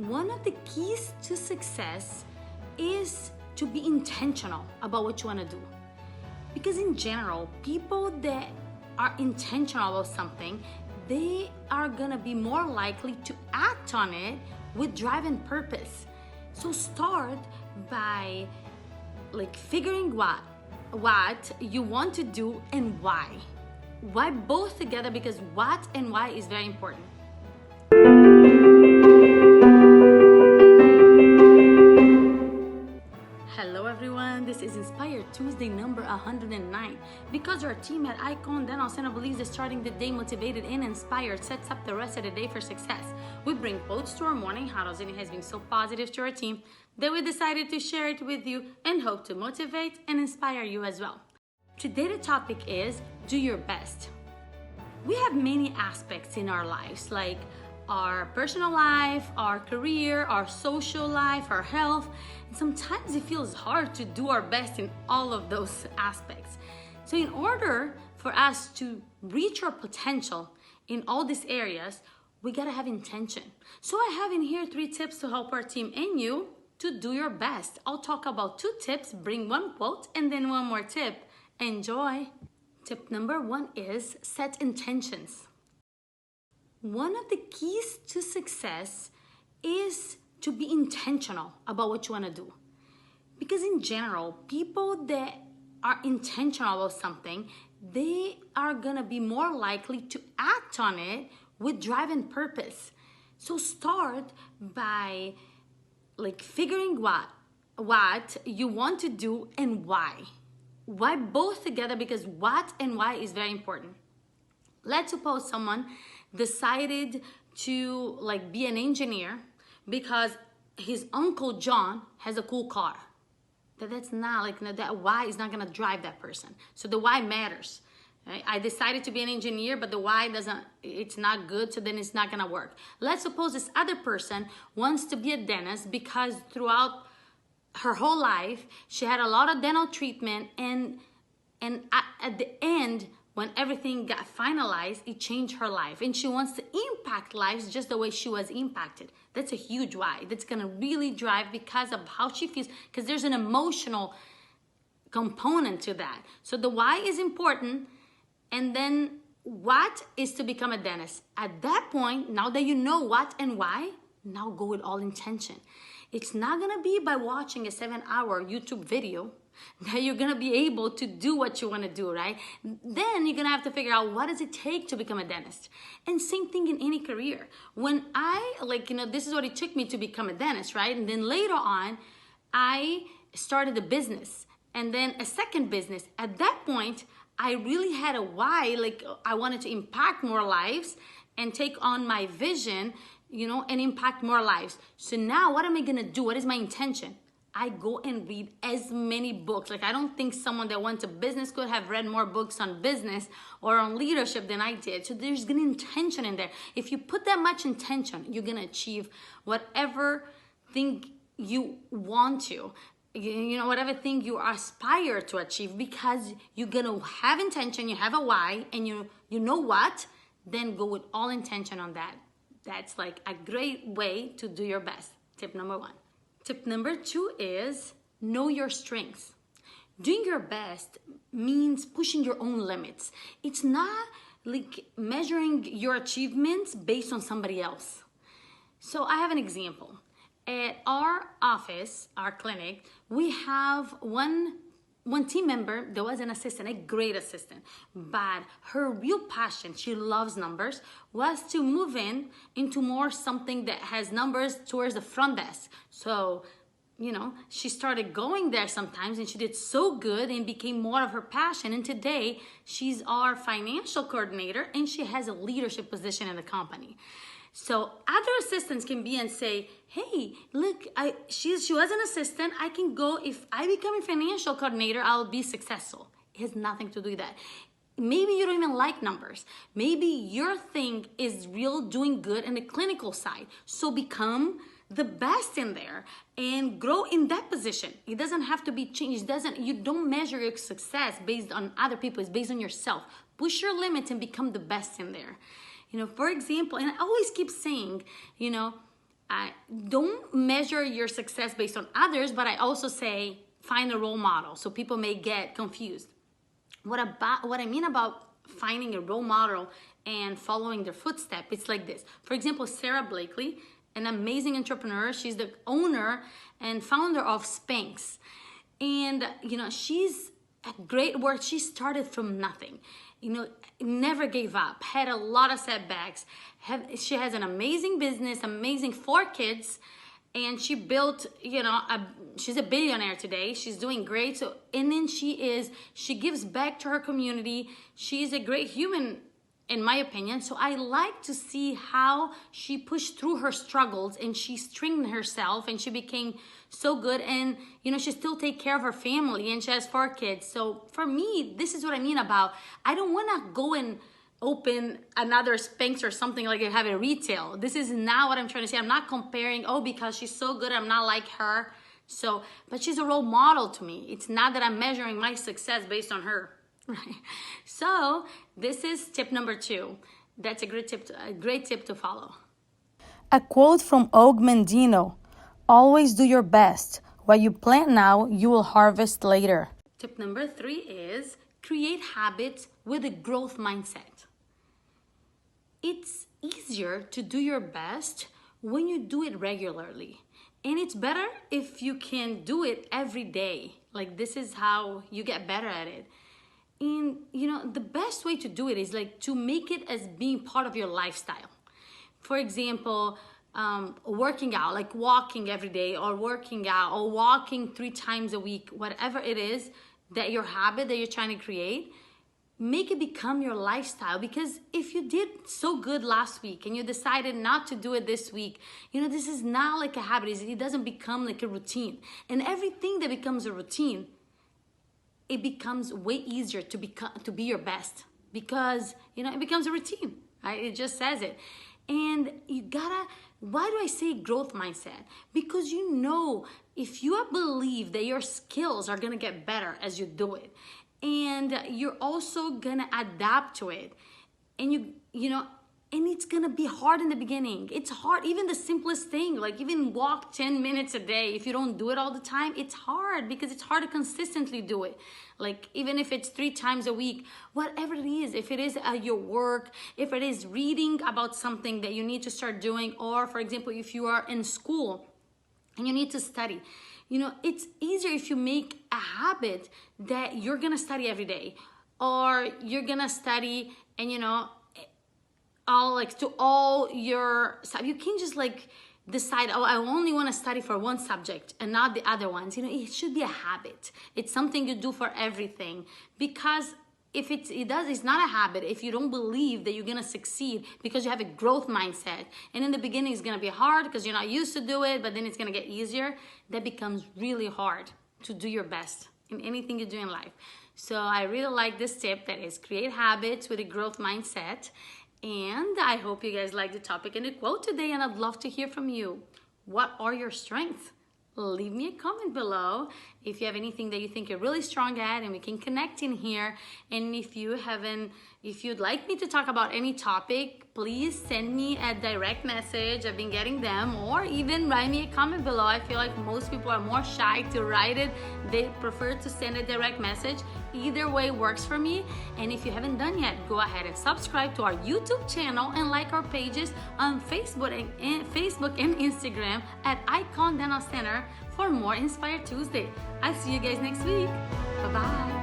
One of the keys to success is to be intentional about what you want to do. Because in general, people that are intentional about something, they are gonna be more likely to act on it with drive and purpose. So start by figuring what you want to do and why. Why both together, because what and why is very important. Hello everyone, this is Inspire Tuesday number 109. Because our team at Icon Dental Center believes that starting the day motivated and inspired sets up the rest of the day for success. We bring quotes to our morning huddles, and it has been so positive to our team that we decided to share it with you and hope to motivate and inspire you as well. Today the topic is do your best. We have many aspects in our lives, like our personal life, our career, our social life, our health. And sometimes it feels hard to do our best in all of those aspects. So in order for us to reach our potential in all these areas, we gotta have intention. So I have in here 3 tips to help our team and you to do your best. I'll talk about 2 tips, bring 1 quote, and then 1 more tip. Enjoy. Tip number 1 is set intentions. One of the keys to success is to be intentional about what you want to do. Because in general, people that are intentional about something, they are going to be more likely to act on it with drive and purpose. So start by figuring what you want to do and why. Why both together, because what and why is very important. Let's suppose someone decided to be an engineer because his uncle John has a cool car. That's not that why is not gonna drive that person. So the why matters. Right? I decided to be an engineer, but the why it's not good, so then it's not gonna work. Let's suppose this other person wants to be a dentist because throughout her whole life she had a lot of dental treatment, and at the end, when everything got finalized, it changed her life. And she wants to impact lives just the way she was impacted. That's a huge why. That's gonna really drive because of how she feels, because there's an emotional component to that. So the why is important, and then what is to become a dentist. At that point, now that you know what and why, now go with all intention. It's not gonna be by watching a 7-hour YouTube video that you're gonna be able to do what you wanna do, right? Then you're gonna have to figure out what does it take to become a dentist. And same thing in any career. When I, this is what it took me to become a dentist, right? And then later on, I started a business and then a second business. At that point, I really had a why, I wanted to impact more lives and take on my vision, and impact more lives. So now what am I gonna do? What is my intention? I go and read as many books. I don't think someone that went to business school have read more books on business or on leadership than I did. So there's gonna intention in there. If you put that much intention, you're gonna achieve whatever thing you want to, whatever thing you aspire to achieve, because you're gonna have intention, you have a why, and you know what, then go with all intention on that. That's a great way to do your best. Tip number 1. Tip number 2 is know your strengths. Doing your best means pushing your own limits. It's not measuring your achievements based on somebody else. So I have an example. At our office, our clinic, we have one team member that was an assistant, a great assistant, but her real passion, she loves numbers, was to move into more something that has numbers towards the front desk. So, she started going there sometimes, and she did so good and became more of her passion. And today she's our financial coordinator, and she has a leadership position in the company. So other assistants can be and say, hey, look, she was an assistant. I can go, if I become a financial coordinator, I'll be successful. It has nothing to do with that. Maybe you don't even like numbers. Maybe your thing is real doing good in the clinical side. So become the best in there and grow in that position. It doesn't have to be changed. You don't measure your success based on other people. It's based on yourself. Push your limits and become the best in there. For example, and I always keep saying, I don't measure your success based on others, but I also say find a role model, so people may get confused. What I mean about finding a role model and following their footsteps, it's like this. For example, Sarah Blakely, an amazing entrepreneur. She's the owner and founder of Spanx. And, she's a great work. She started from nothing, never gave up, had a lot of setbacks. She has an amazing business, amazing 4 kids. And she built, she's a billionaire today. She's doing great. So, and then she gives back to her community. She's a great human, in my opinion. So I like to see how she pushed through her struggles and she strengthened herself and she became so good. And, she still take care of her family and she has 4 kids. So for me, this is what I mean about, I don't want to go and open another Spanx or something like you have in retail. This is not what I'm trying to say. I'm not comparing, because she's so good, I'm not like her. So, but she's a role model to me. It's not that I'm measuring my success based on her, right? So this is tip number 2. That's a great tip to follow. A quote from MANDINO: always do your best. What you plant now, you will harvest later. Tip number 3 is create habits with a growth mindset. It's easier to do your best when you do it regularly. And it's better if you can do it every day. Like, this is how you get better at it. And, the best way to do it is to make it as being part of your lifestyle. For example, working out, like walking every day, or working out, or walking 3 times a week, whatever it is that your habit that you're trying to create, make it become your lifestyle. Because if you did so good last week and you decided not to do it this week, this is not like a habit. It doesn't become like a routine. And everything that becomes a routine, it becomes way easier to be your best, because it becomes a routine, right? It just says it. And why do I say growth mindset? Because if you believe that your skills are gonna get better as you do it, and you're also gonna adapt to it, and and it's gonna be hard in the beginning. It's hard, even the simplest thing, like even walk 10 minutes a day. If you don't do it all the time, it's hard, because it's hard to consistently do it. Like, even if it's 3 times a week, whatever it is, if it is your work, if it is reading about something that you need to start doing, or for example, if you are in school and you need to study, it's easier if you make a habit that you're gonna study every day, or you're gonna study and all your stuff. You can't just decide, I only want to study for one subject and not the other ones. It should be a habit. It's something you do for everything, because if it's not a habit, if you don't believe that you're gonna succeed, because you have a growth mindset, and in the beginning it's gonna be hard because you're not used to do it, but then it's gonna get easier, that becomes really hard to do your best in anything you do in life. So I really like this tip, that is create habits with a growth mindset. And I hope you guys like the topic and the quote today, and I'd love to hear from you. What are your strengths? Leave me a comment below if you have anything that you think you're really strong at, and we can connect in here. And if you'd like me to talk about any topic, please send me a direct message. I've been getting them, or even write me a comment below. I feel like most people are more shy to write it. They prefer to send a direct message. Either way works for me. And if you haven't done yet, go ahead and subscribe to our YouTube channel and like our pages on Facebook and Instagram at Icon Dental Center for more Inspire Tuesday. I'll see you guys next week. Bye-bye.